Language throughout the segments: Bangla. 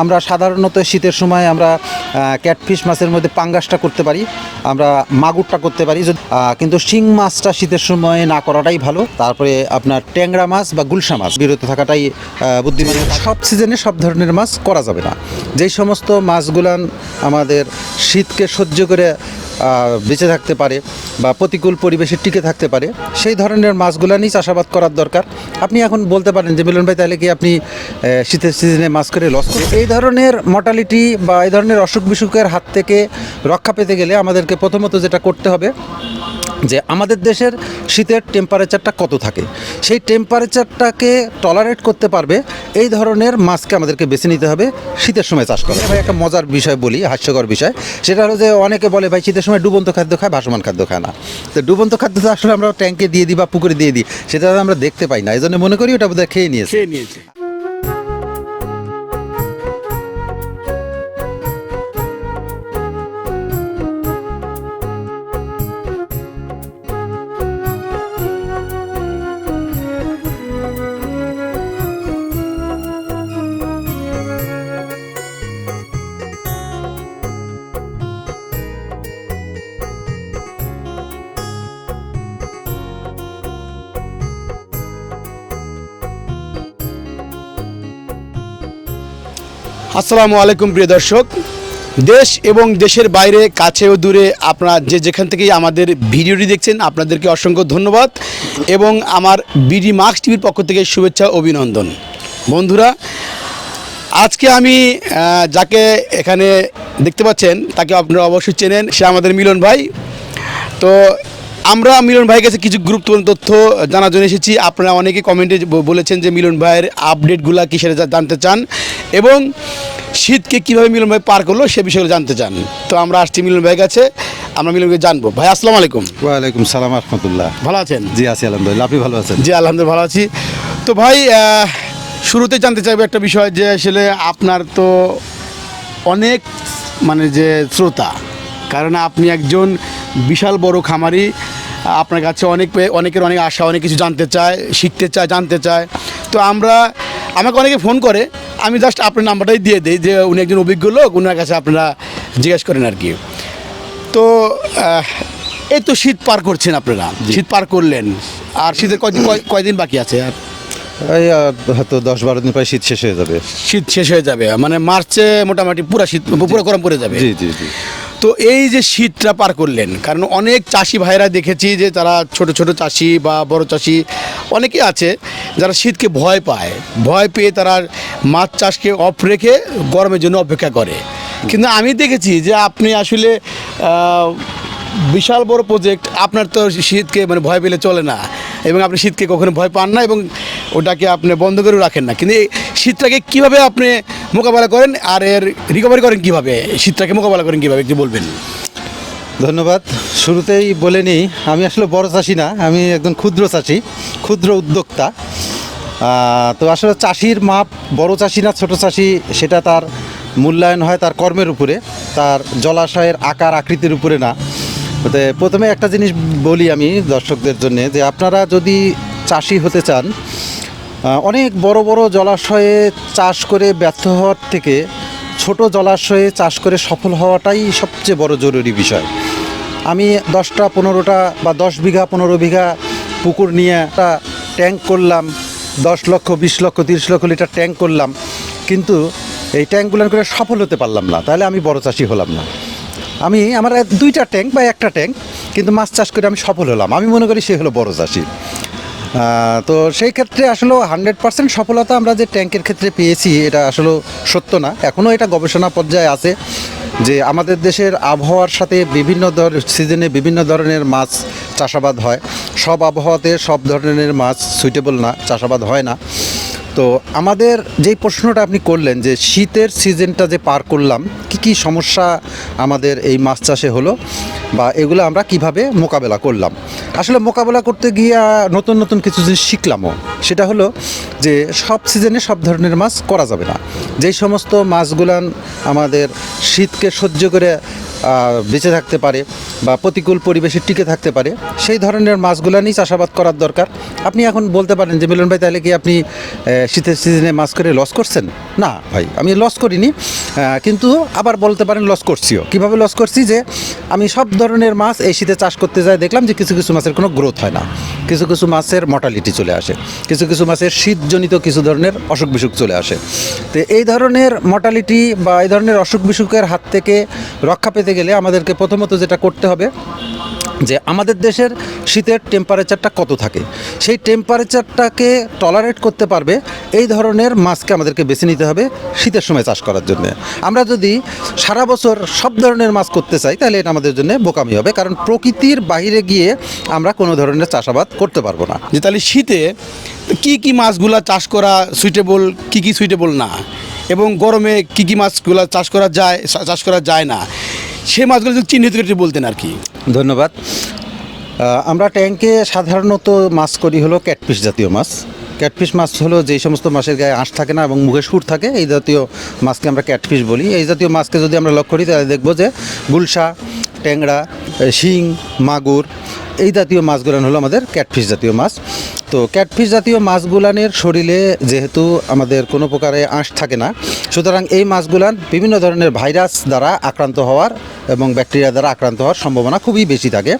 আমরা সাধারণত শীতের সময় আমরা ক্যাটফিশ মাছের মধ্যে পাঙ্গাসটা করতে পারি, আমরা মাগুরটা করতে পারি, কিন্তু শিং মাছটা শীতের সময় না করাটাই ভালো। তারপরে আপনার ট্যাংরা মাছ বা গুলশা মাছ বিরত থাকাটাই বুদ্ধিমান। সব সিজনে সব ধরনের মাছ করা যাবে না। যেই সমস্ত মাছগুলান আমাদের শীতকে সহ্য করে বেঁচে থাকতে পারে বা প্রতিকূল পরিবেশে টিকে থাকতে পারে, সেই ধরনের মাছগুলা নিয়ে চাষাবাদ করার দরকার। আপনি এখন বলতে পারেন যে মিলন ভাই তাহলে কি আপনি শীতের সিজনে মাছ করে লস করেন? এই ধরনের মর্টালিটি বা এই ধরনের অসুখ বিসুখের হাত থেকে রক্ষা পেতে গেলে আমাদেরকে প্রথমত যেটা করতে হবে যে আমাদের দেশের শীতের টেম্পারেচারটা কত থাকে, সেই টেম্পারেচারটাকে টলারেট করতে পারবে এই ধরনের মাছকে আমাদেরকে বেছে নিতে হবে শীতের সময় চাষ করা। ভাই একটা মজার বিষয় বলি, হাস্যকর বিষয়, সেটা হলো যে অনেকে বলে ভাই শীতের সময় ডুবন্ত খাদ্য খায়, ভাসমান খাদ্য খায় না। তো ডুবন্ত খাদ্য তো আসলে আমরা ট্যাঙ্কে দিয়ে দিই বা পুকুরে দিয়ে দিই, সেটা আমরা দেখতে পাই না, এই জন্য মনে করি ওটা বোধহয় খেয়ে নিয়েছে। আসসালামু আলাইকুম প্রিয় দর্শক, দেশ এবং দেশের বাইরে কাছে ও দূরে আপনারা যেখান থেকেই আমাদের ভিডিওটি দেখছেন আপনাদেরকে অসংখ্য ধন্যবাদ এবং আমার বিডি মার্কস টিভির পক্ষ থেকে শুভেচ্ছা অভিনন্দন। বন্ধুরা, আজকে আমি যাকে এখানে দেখতে পাচ্ছেন তাকে আপনারা অবশ্যই চেনেন, সে আমাদের মিলন ভাই। তো আমরা মিলন ভাইয়ের কাছে কিছু গুরুত্বপূর্ণ তথ্য জানার জন্য এসেছি। আপনারা অনেকে কমেন্টে বলেছেন যে মিলন ভাইয়ের আপডেটগুলো কী সেটা জানতে চান এবং শীতকে কীভাবে মিলন ভাই পার করলো সে বিষয়ে জানতে চান। তো আমরা আসছি মিলন ভাইয়ের কাছে, আমরা মিলন ভাই জানবো। ভাই আসসালামু আলাইকুম। ওয়ালাইকুম সালাম রহমতুল্লাহ। ভালো আছেন? জি আছি আলহামদুলিল্লাহ, আপনি ভালো আছেন? জি আলহামদুলিল্লাহ ভালো আছি। তো ভাই শুরুতে জানতে চাইবো একটা বিষয়, যে আসলে আপনার তো অনেক যে শ্রোতা, কারণ আপনি একজন বিশাল বড় খামারি, আপনার কাছে অনেকের অনেক আশা, অনেক কিছু জানতে চায়, শিখতে চায়, জানতে চায়। তো আমাকে অনেকে ফোন করে, আমি জাস্ট আপনার নাম্বারটাই দিয়ে দিই যে উনি একজন অভিজ্ঞ লোক, ওনার কাছে আপনারা জিজ্ঞেস করেন আর কি। তো এই তো শীত পার করছেন আপনারা, শীত পার করলেন, আর শীতের কয়দিন বাকি আছে? আর এই হয়তো 10-12 দিন পরে শীত শেষ হয়ে যাবে। শীত শেষ হয়ে যাবে মানে মার্চে মোটামুটি পুরো গরম পড়ে যাবে। জি জি জি। তো এই যে শীতটা পার করলেন, কারণ অনেক চাষি ভাইরা দেখেছি যে তারা ছোট ছোট চাষি বা বড় চাষি অনেকে আছে যারা শীতকে ভয় পেয়ে তারা মাছ চাষকে অফ রেখে গরমের জন্য অপেক্ষা করে। কিন্তু আমি দেখেছি যে আপনি আসলে বিশাল বড় প্রজেক্ট, আপনার তো শীতকে ভয় পেলে চলে না, এবং আপনি শীতকে কখনো ভয় পান না এবং ওটাকে আপনি বন্ধ করে রাখেন না। কিন্তু এই শীতটাকে কীভাবে আপনি মোকাবেলা করেন আর এর রিকভারি করেন কীভাবে, শীতটাকে মোকাবেলা করেন কীভাবে একটু বলবেন? ধন্যবাদ। শুরুতেই বলে নিই, আমি আসলে বড় চাষি না, আমি একজন ক্ষুদ্র চাষি, ক্ষুদ্র উদ্যোক্তা। তো আসলে চাষির মাপ বড় চাষি না ছোট চাষি, সেটা তার মূল্যায়ন হয় তার কর্মের উপরে, তার জলাশয়ের আকার আকৃতির উপরে না। তো প্রথমে একটা জিনিস বলি আমি দর্শকদের জন্য, যে আপনারা যদি চাষি হতে চান, অনেক বড় বড় জলাশয়ে চাষ করে ব্যর্থ হওয়ার থেকে ছোট জলাশয়ে চাষ করে সফল হওয়াটাই সবচেয়ে বড় জরুরি বিষয়। আমি 10টা 15টা বা 10 বিঘা 15 বিঘা পুকুর নিয়ে একটা ট্যাঙ্ক করলাম, 10 লক্ষ 20 লক্ষ 30 লক্ষ লিটার ট্যাঙ্ক করলাম, কিন্তু এই ট্যাঙ্কগুলো করে সফল হতে পারলাম না, তাহলে আমি বড় চাষি হলাম না। আমার 2টা ট্যাঙ্ক বা 1টা ট্যাঙ্ক, কিন্তু মাছ চাষ করে আমি সফল হলাম, আমি মনে করি সে হলো বড় চাষি। তো সেই ক্ষেত্রে আসলে 100% সফলতা আমরা যে ট্যাঙ্কের ক্ষেত্রে পেয়েছি এটা আসলে সত্য না। এখনও এটা গবেষণা পর্যায়ে আছে যে আমাদের দেশের আবহাওয়ার সাথে বিভিন্ন সিজনে বিভিন্ন ধরনের মাছ চাষাবাদ হয়, সব আবহাওয়াতে সব ধরনের মাছ সুইটেবল না, চাষাবাদ হয় না। তো আমাদের যেই প্রশ্নটা আপনি করলেন যে শীতের সিজনটা যে পার করলাম, কি সমস্যা আমাদের এই মাছ চাষে হলো বা এগুলো আমরা কিভাবে মোকাবেলা করলাম, আসলে মোকাবেলা করতে গিয়ে নতুন নতুন কিছু জিনিস শিখলামও। সেটা হলো যে সব সিজনে সব ধরনের মাছ করা যাবে না। যেই সমস্ত মাছগুলান আমাদের শীতকে সহ্য করে বেঁচে থাকতে পারে, বা প্রতিকূল পরিবেশে টিকে থাকতে পারে সেই ধরনের মাছগুলো নিয়ে চাষাবাদ করার দরকার। আপনি এখন বলতে পারেন যে মিলন ভাই তাহলে কি আপনি শীতের সিজনে মাছ করে লস করছেন? না ভাই, আমি লস করিনি, কিন্তু আবার বলতে পারেন লস করছিও। কীভাবে লস করছি? যে আমি সব ধরনের মাছ এই শীতে চাষ করতে যাই, দেখলাম যে কিছু কিছু মাছের কোনো গ্রোথ হয় না, কিছু কিছু মাছের মর্টালিটি চলে আসে, কিছু কিছু মাছের শীতজনিত কিছু ধরনের অসুখ বিসুখ চলে আসে। তো এই ধরনের মর্টালিটি বা এই ধরনের অসুখ বিসুখের হাত থেকে রক্ষা পেতে গেলে আমাদেরকে প্রথমত যেটা করতে হবে যে আমাদের দেশের শীতের টেম্পারেচারটা কত থাকে, সেই টেম্পারেচারটাকে টলারেট করতে পারবে এই ধরনের মাছকে আমাদেরকে বেছে নিতে হবে শীতের সময় চাষ করার জন্য। আমরা যদি সারা বছর সব ধরনের মাছ করতে চাই তাহলে এটা আমাদের জন্য বোকামি হবে, কারণ প্রকৃতির বাইরে গিয়ে আমরা কোনো ধরনের চাষাবাদ করতে পারবো না। যে তাহলে শীতে কি কি মাছগুলা চাষ করা সুইটেবল, কি কি সুইটেবল না, এবং গরমে কি কি মাছগুলা চাষ করা যায় না, সেই মাছগুলো যদি চিহ্নিত করে বলতেন আর কি। ধন্যবাদ। আমরা ট্যাঙ্কে সাধারণত মাছ করি হলো ক্যাটফিশ জাতীয় মাছ। ক্যাটফিশ মাছ হলো যেই সমস্ত মাছের গায়ে আঁশ থাকে না এবং মুখে সুর থাকে, এই জাতীয় মাছকে আমরা ক্যাটফিশ বলি। এই জাতীয় মাছকে যদি আমরা লক্ষ্য করি তাহলে দেখবো যে গুলশা, ট্যাংরা, শিং, মাগুর এই জাতীয় মাছগুলান হলো আমাদের ক্যাটফিশ জাতীয় মাছ। তো ক্যাটফিশ জাতীয় মাছগুলানের শরীরে যেহেতু আমাদের কোনো প্রকারে আঁশ থাকে না, সুতরাং এই মাছগুলান বিভিন্ন ধরনের ভাইরাস দ্বারা আক্রান্ত হওয়ার এবং ব্যাকটেরিয়া দ্বারা আক্রান্ত হওয়ার সম্ভাবনা খুবই বেশি থাকে।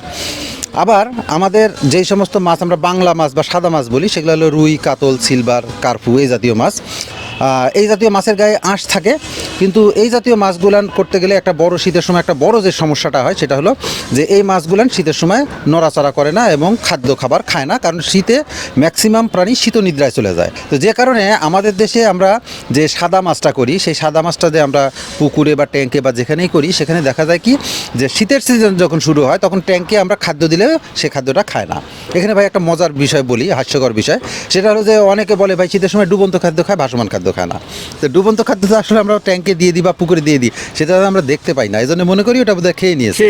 আবার আমাদের যেই সমস্ত মাছ আমরা বাংলা মাছ বা সাদা মাছ বলি সেগুলো হলো রুই, কাতল, সিলভার, কার্পু এই জাতীয় মাছ। এই জাতীয় মাছের গায়ে আঁশ থাকে, কিন্তু এই জাতীয় মাছগুলান করতে গেলে একটা বড় শীতের সময় একটা বড় যে সমস্যাটা হয় সেটা হলো যে এই মাছগুলান শীতের সময় নড়াচড়া করে না এবং খাবার খায় না, কারণ শীতে ম্যাক্সিমাম প্রাণী শীতনিদ্রায় চলে যায়। তো যে কারণে আমাদের দেশে আমরা যে সাদা মাছটা করি সেই সাদা মাছটা যে আমরা পুকুরে বা ট্যাঙ্কে বা যেখানেই করি সেখানে দেখা যায় কি যে শীতের সিজন যখন শুরু হয় তখন ট্যাঙ্কে আমরা খাদ্য দিলে সে খাদ্যটা খায় না। এখানে ভাই একটা মজার বিষয় বলি, হাস্যকর বিষয়, সেটা হলো যে অনেকে বলে ভাই শীতের সময় ডুবন্ত খাদ্য খায়, ভাসমান খাদ্য খায় না। তো ডুবন্ত খাদ্য তো আসলে আমরা ট্যাঙ্কে দিয়ে দিই বা পুকুরে দিয়ে দিই, সেটা আমরা দেখতে পাই না, এই জন্য মনে করি ওটা বোধহয় খেয়ে নিয়েছে।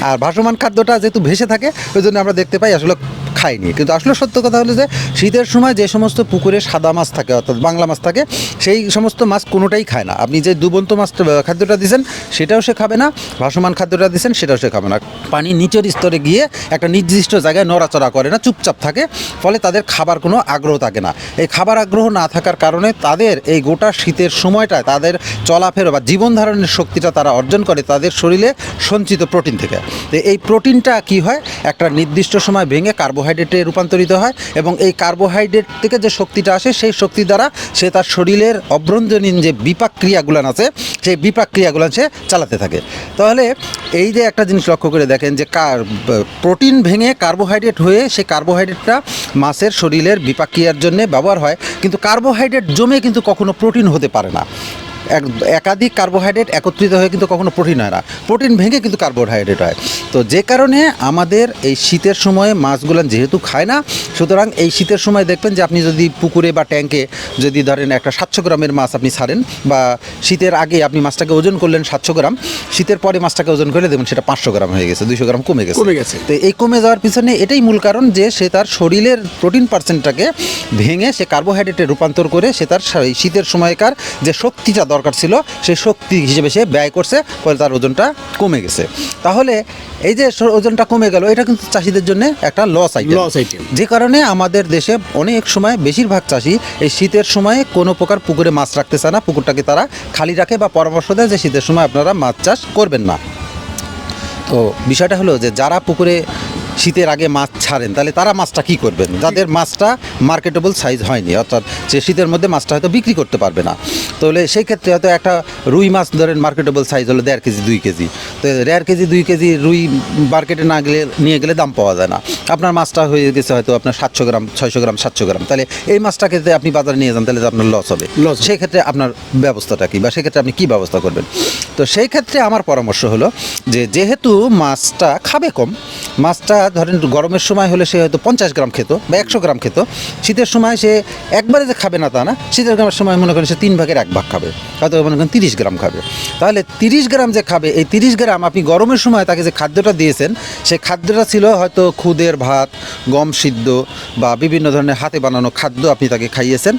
আর ভাসমান খাদ্যটা যেহেতু ভেসে থাকে ওই জন্য আমরা দেখতে পাই আসলে খাইনি। কিন্তু আসলে সত্য কথা হলো যে শীতের সময় যে সমস্ত পুকুরে সাদা মাছ থাকে অর্থাৎ বাংলা মাছ থাকে সেই সমস্ত মাছ কোনোটাই খায় না। আপনি যে ডুবন্ত মাছ খাদ্যটা দিয়েছেন সেটাও সে খাবে না, ভাসমান খাদ্যটা দিয়েছেন সেটাও সে খাবে না। পানি নিচের স্তরে গিয়ে একটা নির্দিষ্ট জায়গায় নড়াচড়া করে না, চুপচাপ থাকে, ফলে তাদের খাবার কোনো আগ্রহ থাকে না। এই খাবার আগ্রহ না থাকার কারণে তাদের এই গোটা শীতের সময়টায় তাদের চলাফেরা বা জীবন ধারণের শক্তিটা তারা অর্জন করে তাদের শরীরে সঞ্চিত প্রোটিন থেকে। তো এই প্রোটিনটা কি হয় একটা নির্দিষ্ট সময় ভেঙে কার্বোহাইড্রেটে রূপান্তরিত হয় এবং এই কার্বোহাইড্রেট থেকে যে শক্তিটা আসে সেই শক্তি দ্বারা সে তার শরীরের অভ্যন্তরীণ যে বিপাক ক্রিয়াগুলান আছে সেই বিপাক ক্রিয়াগুলান সে চালাতে থাকে। তাহলে এই যে একটা জিনিস লক্ষ্য করে দেখেন যে প্রোটিন ভেঙে কার্বোহাইড্রেট হয়ে সেই কার্বোহাইড্রেটটা মাছের শরীরের বিপাক ক্রিয়ার জন্য ব্যবহার হয়, কিন্তু কার্বোহাইড্রেট জমে কিন্তু কখনো প্রোটিন হতে পারে না। একাধিক কার্বোহাইড্রেট একত্রিত হয়ে কিন্তু কখনো প্রোটিন হয় না, প্রোটিন ভেঙে কিন্তু কার্বোহাইড্রেট হয়। তো যে কারণে আমাদের এই শীতের সময়ে মাছগুলো যেহেতু খায় না, সুতরাং এই শীতের সময় দেখবেন যে আপনি যদি পুকুরে বা ট্যাঙ্কে যদি ধরেন একটা 700 গ্রামের মাছ আপনি ছাড়েন বা শীতের আগে আপনি মাছটাকে ওজন করলেন 700 গ্রাম, শীতের পরে মাছটাকে ওজন করলে দেখবেন সেটা 500 গ্রাম হয়ে গেছে, 200 গ্রাম কমে গেছে। তো এই কমে যাওয়ার পিছনে এটাই মূল কারণ যে সে তার শরীরের প্রোটিন পার্সেন্টটাকে ভেঙে সে কার্বোহাইড্রেটে রূপান্তর করে সে তার শীতের সময়কার যে শক্তিটা দরকার ছিল সেই শক্তি হিসেবে সে ব্যয় করছে, ফলে তার ওজনটা কমে গেছে। তাহলে এই যে ওজনটা কমে গেল এটা কিন্তু চাষিদের জন্য একটা লস আইটেম, যে কারণে আমাদের দেশে অনেক সময় বেশিরভাগ চাষি এই শীতের সময়ে কোনো প্রকার পুকুরে মাছ রাখতে চায় না, পুকুরটাকে তারা খালি রাখে বা পরামর্শ দেয় যে শীতের সময় আপনারা মাছ চাষ করবেন না। তো বিষয়টা হলো যে যারা পুকুরে শীতের আগে মাছ ছাড়েন তাহলে তারা মাছটা কী করবেন, যাদের মাছটা মার্কেটেবল সাইজ হয়নি, অর্থাৎ সে শীতের মধ্যে মাছটা হয়তো বিক্রি করতে পারবে না। তাহলে সেই ক্ষেত্রে হয়তো একটা রুই মাছ ধরেন মার্কেটেবল সাইজ হলো 1.5 কেজি 2 কেজি, তো 1.5 কেজি 2 কেজি রুই মার্কেটে না গেলে নিয়ে গেলে দাম পাওয়া যায় না। আপনার মাছটা হয়ে গেছে হয়তো আপনার 700 গ্রাম 600 গ্রাম 700 গ্রাম, তাহলে এই মাছটাকে যদি আপনি বাজারে নিয়ে যান তাহলে আপনার লস হবে। সেই ক্ষেত্রে আপনার ব্যবস্থাটা কী বা সেক্ষেত্রে আপনি কী ব্যবস্থা করবেন? তো সেই ক্ষেত্রে আমার পরামর্শ হলো যে যেহেতু মাছটা খাবে কম, মাছটা ধরেন গরমের সময় হলে সে হয়তো 50 গ্রাম খেত বা 100 গ্রাম খেত, শীতের সময় সে একবারে যে খাবে না তা না, শীতের গ্রামের সময় মনে করেন সে 3 ভাগের 1 ভাগ খাবে, হয়তো মনে করেন 30 গ্রাম খাবে। তাহলে 30 গ্রাম যে খাবে, এই 30 গ্রাম আপনি গরমের সময় তাকে যে খাদ্যটা দিয়েছেন, সেই খাদ্যটা ছিল হয়তো খুদের ভাত, গম সিদ্ধ বা বিভিন্ন ধরনের হাতে বানানো খাদ্য আপনি তাকে খাইয়েছেন।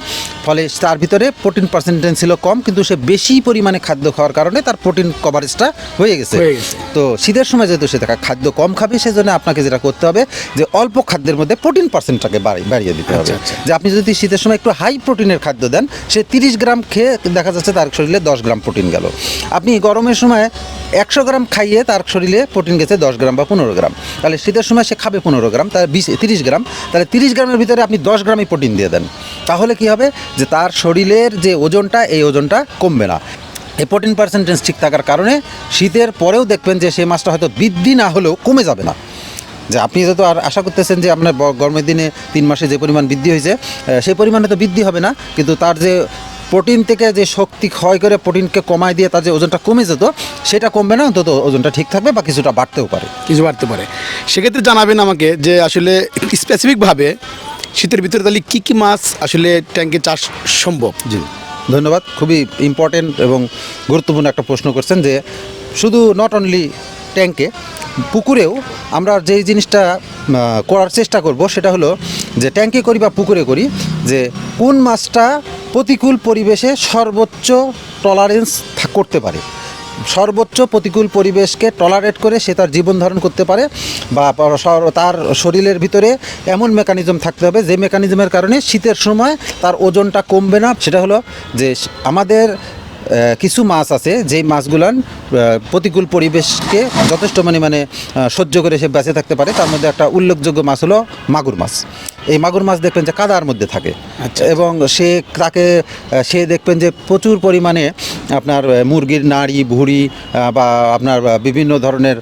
ফলে তার ভিতরে প্রোটিন পার্সেন্টেজ ছিল কম, কিন্তু সে বেশি পরিমাণে খাদ্য খাওয়ার কারণে তার প্রোটিন কভারেজটা হয়ে গেছে। তো শীতের সময় যেহেতু সে খাদ্য কম খাবে, সেজন্য আপনাকে যেটা করতে হবে যে অল্প খাদ্যের মধ্যে প্রোটিন পার্সেন্টটাকে বাড়িয়ে দিতে হবে। যে আপনি যদি শীতের সময় একটু হাই প্রোটিনের খাদ্য দেন, সে 30 গ্রাম খেয়ে দেখা যাচ্ছে তার শরীরে 10 গ্রাম প্রোটিন গেল। আপনি গরমের সময় 100 গ্রাম খাইয়ে তার শরীরে প্রোটিন গেছে 10 গ্রাম বা 15 গ্রাম, তাহলে শীতের সময় সে খাবে 15 গ্রাম, তাহলে 30 গ্রাম, তাহলে 30 গ্রামের ভিতরে আপনি 10 গ্রামই প্রোটিন দিয়ে দেন। তাহলে কি হবে যে তার শরীরের যে ওজনটা, এই ওজনটা কমবে না। এই প্রোটিন পার্সেন্টেজ ঠিক থাকার কারণে শীতের পরেও দেখবেন যে সেই মাছটা হয়তো বৃদ্ধি না হলেও কমে যাবে না। যে আপনি যত আর আশা করতেছেন যে আপনার গরমের দিনে 3 মাসে যে পরিমাণ বৃদ্ধি হয়েছে, সেই পরিমাণে তো বৃদ্ধি হবে না, কিন্তু তার যে প্রোটিন থেকে যে শক্তি ক্ষয় করে প্রোটিনকে কমায় দিয়ে তার যে ওজনটা কমে যেত, সেটা কমবে না, অন্তত ওজনটা ঠিক থাকবে বা কিছুটা বাড়তেও পারে। বাড়তে পারে। সেক্ষেত্রে জানাবেন আমাকে যে আসলে স্পেসিফিকভাবে শীতের ভিতরে তাহলে কী কী মাছ আসলে ট্যাঙ্কে চাষ সম্ভব? জি, ধন্যবাদ। খুবই ইম্পর্টেন্ট এবং গুরুত্বপূর্ণ একটা প্রশ্ন করছেন, যে শুধু নট অনলি ট্যাঙ্কে, পুকুরেও আমরা যেই জিনিসটা করার চেষ্টা করব সেটা হলো যে ট্যাঙ্কে করি বা পুকুরে করি, যে কোন মাছটা প্রতিকূল পরিবেশে সর্বোচ্চ টলারেন্স করতে পারে, সর্বোচ্চ প্রতিকূল পরিবেশকে টলারেট করে সে তার জীবন ধারণ করতে পারে, বা তার শরীরের ভিতরে এমন মেকানিজম থাকতে হবে যে মেকানিজমের কারণে শীতের সময় তার ওজনটা কমবে না। সেটা হলো যে আমাদের কিছু মাছ আছে যেই মাছগুলান প্রতিকূল পরিবেশকে যথেষ্ট মানে সহ্য করে সে বেঁচে থাকতে পারে। তার মধ্যে একটা উল্লেখযোগ্য মাছ হলো মাগুর মাছ। এই মাগুর মাছ দেখবেন যে কাদার মধ্যে থাকে, এবং সে দেখবেন যে প্রচুর পরিমাণে আপনার মুরগির নাড়ি ভুঁড়ি বা আপনার বিভিন্ন ধরনের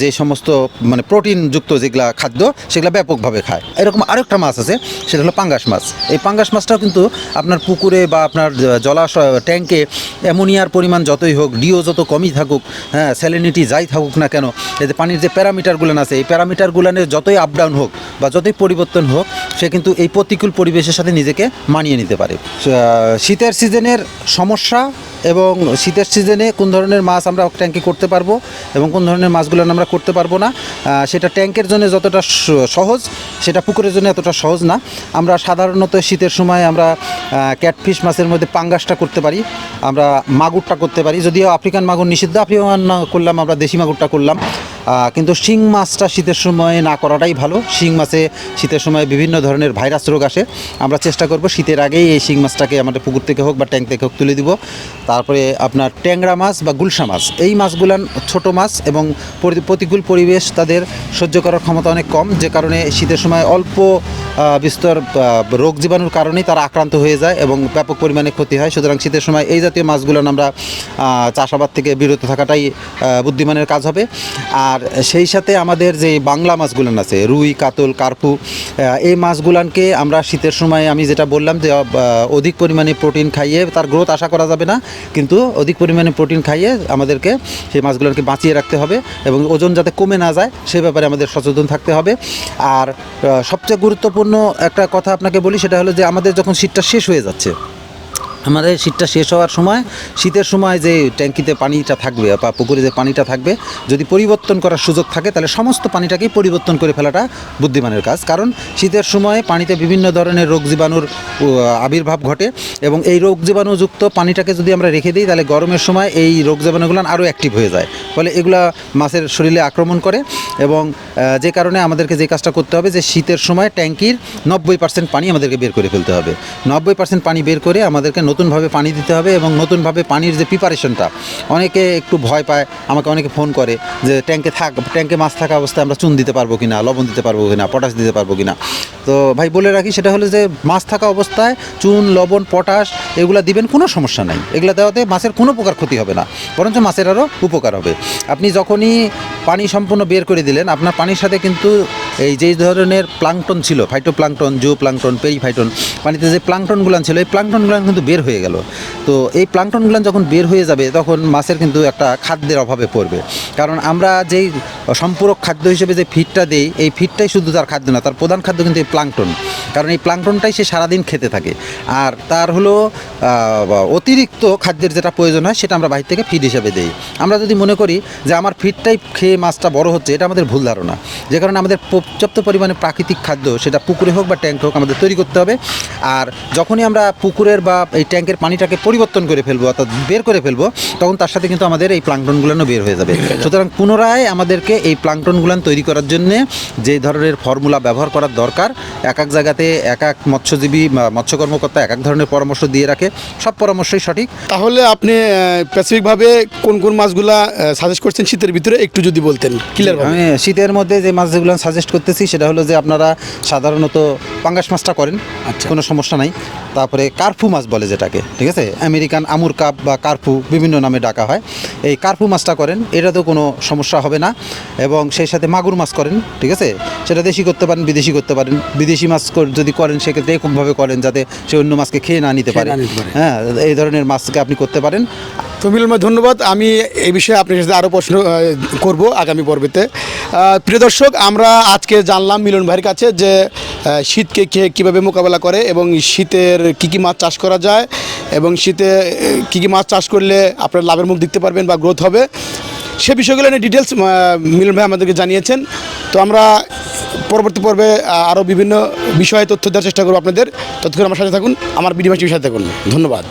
যে সমস্ত মানে প্রোটিনযুক্ত যেগুলা খাদ্য, সেগুলো ব্যাপকভাবে খায়। এরকম আরেকটা মাছ আছে, সেটা হলো পাঙ্গাস মাছ। এই পাঙ্গাস মাছটাও কিন্তু আপনার পুকুরে বা আপনার জলাশয় ট্যাঙ্কে অ্যামোনিয়ার পরিমাণ যতই হোক, ডিও যত কমই থাকুক, হ্যাঁ, স্যালিনিটি যাই থাকুক না কেন, এই যে পানির যে প্যারামিটারগুলান আছে, এই প্যারামিটারগুলানের যতই আপ ডাউন হোক বা যতই পরিবর্তন হোক, সে কিন্তু এই প্রতিকূল পরিবেশের সাথে নিজেকে মানিয়ে নিতে পারে। শীতের সিজনের সমস্যা এবং শীতের সিজনে কোন ধরনের মাছ আমরা ট্যাঙ্কে করতে পারবো এবং কোন ধরনের মাছগুলো আমরা করতে পারবো না, সেটা ট্যাঙ্কের জন্য যতটা সহজ, সেটা পুকুরের জন্য এতটা সহজ না। আমরা সাধারণত শীতের সময় আমরা ক্যাটফিশ মাছের মধ্যে পাঙ্গাসটা করতে পারি, আমরা মাগুরটা করতে পারি, যদিও আফ্রিকান মাগুর নিষিদ্ধ, আফ্রিকান করলাম, আমরা দেশি মাগুরটা করলাম। কিন্তু শিং মাছটা শীতের সময় না করাটাই ভালো। শিং মাছে শীতের সময় বিভিন্ন ধরনের ভাইরাস রোগ আসে। আমরা চেষ্টা করব শীতের আগেই এই শিং মাছটাকে আমাদের পুকুর থেকে হোক বা ট্যাঙ্ক থেকে হোক তুলে দিব। তারপরে আপনার ট্যাংরা মাছ বা গুলশা মাছ, এই মাছগুলান ছোট মাছ এবং প্রতিকূল পরিবেশ তাদের সহ্য করার ক্ষমতা অনেক কম, যে কারণে শীতের সময় অল্প বিস্তর রোগ জীবাণুর কারণেই তারা আক্রান্ত হয়ে যায় এবং ব্যাপক পরিমাণে ক্ষতি হয়। সুতরাং শীতের সময় এই জাতীয় মাছগুলান আমরা চাষাবাদ থেকে বিরত থাকাটাই বুদ্ধিমানের কাজ হবে। আর সেই সাথে আমাদের যে বাংলা মাছগুলান আছে, রুই, কাতল, কার্পু, এই মাছগুলানকে আমরা শীতের সময়, আমি যেটা বললাম যে অধিক পরিমাণে প্রোটিন খাইয়ে তার গ্রোথ আশা করা যাবে না, কিন্তু অধিক পরিমাণে প্রোটিন খাইয়ে আমাদেরকে সেই মাছগুলোকে বাঁচিয়ে রাখতে হবে এবং ওজন যাতে কমে না যায় সে ব্যাপারে আমাদের সচেতন থাকতে হবে। আর সবচেয়ে গুরুত্বপূর্ণ একটা কথা আপনাকে বলি, সেটা হলো যে আমাদের যখন শীতটা শেষ হয়ে যাচ্ছে, আমাদের শীতটা শেষ হওয়ার সময়, শীতের সময় যে ট্যাঙ্কিতে পানিটা থাকবে বা পুকুরে যে পানিটা থাকবে, যদি পরিবর্তন করার সুযোগ থাকে তাহলে সমস্ত পানিটাকেই পরিবর্তন করে ফেলাটা বুদ্ধিমানের কাজ। কারণ শীতের সময় পানিতে বিভিন্ন ধরনের রোগ জীবাণুর আবির্ভাব ঘটে এবং এই রোগ জীবাণুযুক্ত পানিটাকে যদি আমরা রেখে দিই, তাহলে গরমের সময় এই রোগ জীবাণুগুলো আরও অ্যাক্টিভ হয়ে যায়, ফলে এগুলা মাছের শরীরে আক্রমণ করে। এবং যে কারণে আমাদেরকে যে কাজটা করতে হবে যে শীতের সময় ট্যাঙ্কির 90% পানি আমাদেরকে বের করে ফেলতে হবে। 90% পানি বের করে আমাদেরকে নতুনভাবে পানি দিতে হবে এবং নতুনভাবে পানির যে প্রিপারেশনটা, অনেকে একটু ভয় পায়, আমাকে অনেকে ফোন করে যে ট্যাঙ্কে মাছ থাকা অবস্থায় আমরা চুন দিতে পারবো কিনা, লবণ দিতে পারবো কিনা, পটাশ দিতে পারবো কিনা। তো ভাই বলে রাখি, সেটা হলো যে মাছ থাকা অবস্থায় চুন, লবণ, পটাশ এগুলো দিবেন, কোনো সমস্যা নাই। এগুলো দেওয়াতে মাছের কোনো প্রকার ক্ষতি হবে না, বরঞ্চ মাছের আরও উপকার হবে। আপনি যখনই পানি সম্পূর্ণ বের করে দিলেন, আপনার পানির সাথে কিন্তু এই যেই ধরনের প্লাঙ্কটন ছিল, ফাইটোপ্লাঙ্কটন, জুওপ্লাঙ্কটন, পেরিফাইটন, পানিতে যে প্লাঙ্কটনগুলো ছিল, এই প্লাঙ্কটনগুলো কিন্তু বের হয়ে গেল। তো এই প্লাঙ্কটনগুলো যখন বের হয়ে যাবে তখন মাছের কিন্তু একটা খাদ্যের অভাবে পড়বে। কারণ আমরা যেই সম্পূরক খাদ্য হিসেবে যে ফিডটা দিই, এই ফিডটাই শুধু তার খাদ্য না, তার প্রধান খাদ্য কিন্তু এই প্লাঙ্কটন। কারণ এই প্লাঙ্কটনটাই সে সারাদিন খেতে থাকে। আর তার হলো অতিরিক্ত খাদ্যের যেটা প্রয়োজন হয় সেটা আমরা বাইরে থেকে ফিড হিসেবে দিই। আমরা যদি মনে করি যে আমার ফিডটাই খেয়ে মাছটা বড় হচ্ছে, এটা আমাদের ভুল ধারণা। যে কারণে আমাদের পর্যাপ্ত পরিমাণে প্রাকৃতিক খাদ্য, সেটা পুকুরে হোক বা ট্যাঙ্ক হোক, আমাদের তৈরি করতে হবে। আর যখনই আমরা পুকুরের বা এই ট্যাঙ্কের পানিটাকে পরিবর্তন করে ফেলবো, অর্থাৎ বের করে ফেলবো, তখন তার সাথে কিন্তু আমাদের এই প্লাঙ্কটনগুলো বের হয়ে যাবে। সুতরাং পুনরায় আমাদেরকে এই প্লাঙ্কটনগুলো তৈরি করার জন্যে যে ধরনের ফর্মুলা ব্যবহার করার দরকার, এক এক জায়গাতে এক এক মৎস্যজীবী বা মৎস্য কর্মকর্তা এক এক ধরনের পরামর্শ দিয়ে রাখে, সব পরামর্শই সঠিক। তাহলে আপনি স্পেসিফিকভাবে কোন কোন মাছগুলা সাজেস্ট করছেন শীতের ভিতরে একটু যদি বলতেন ক্লিয়ার। আমি শীতের মধ্যে যে মাছগুলো সাজেস্ট করতেছি সেটা হলো যে আপনারা সাধারণত পাঙ্গাস মাছটা করেন, আচ্ছা। কোনো সমস্যা নাই। তারপরে কার্পু মাছ বলে যেটাকে, ঠিক আছে, আমেরিকান আমুর কাপ বা কার্পু বিভিন্ন নামে ডাকা হয়, এই কার্পু মাছটা করেন, এটাতেও কোনো সমস্যা হবে না। এবং সেই সাথে মাগুর মাছ করেন, ঠিক আছে, সেটা দেশি করতে পারেন, বিদেশি করতে পারেন। বিদেশি মাছ যদি করেন সেক্ষেত্রে এরকমভাবে করেন যাতে সে অন্য মাছকে খেয়ে না নিতে পারে। হ্যাঁ, এই ধরনের মাছকে আপনি করতে পারেন। তো মিলন ভাই ধন্যবাদ। আমি এই বিষয়ে আপনার সাথে আরও প্রশ্ন করব আগামী পর্বেতে। প্রিয় দর্শক, আমরা আজকে জানলাম মিলন ভাইয়ের কাছে যে শীতকে কীভাবে মোকাবেলা করে এবং শীতের কী কী মাছ চাষ করা যায় এবং শীতে কী কী মাছ চাষ করলে আপনার লাভের মুখ দেখতে পারবেন বা গ্রোথ হবে, সে বিষয়গুলো নিয়ে ডিটেলস মিলন ভাই আমাদেরকে জানিয়েছেন। তো আমরা পরবর্তী পর্বে আরও বিভিন্ন বিষয়ে তথ্য দেওয়ার চেষ্টা করবো আপনাদের। ততক্ষণ আমার সাথে থাকুন, আমার বিডি টিভির সাথে থাকুন। ধন্যবাদ।